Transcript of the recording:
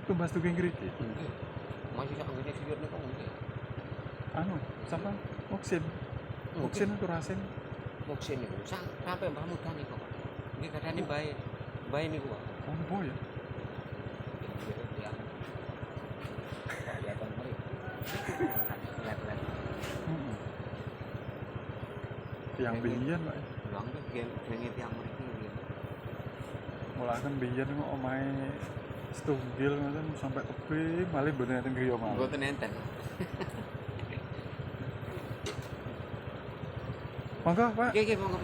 tumbas tuh ngriki. Masih sak ngene siyur niku nggih. Anu, sampai muksin. Muksin itu rasin. Muksin niku sampai Mbah Muda niku Pak. Nggih kadane bae niku Pak. Oh, boy ya. Kelihatan mriki. Tiang biyen Pak. Lang genge tiang mriki nggih. Mulakan biyen kok omahe setunggil ngoten sampai tebe malih mboten enten griya malih. Mboten enten. Monggo, Pak. Nggih, monggo.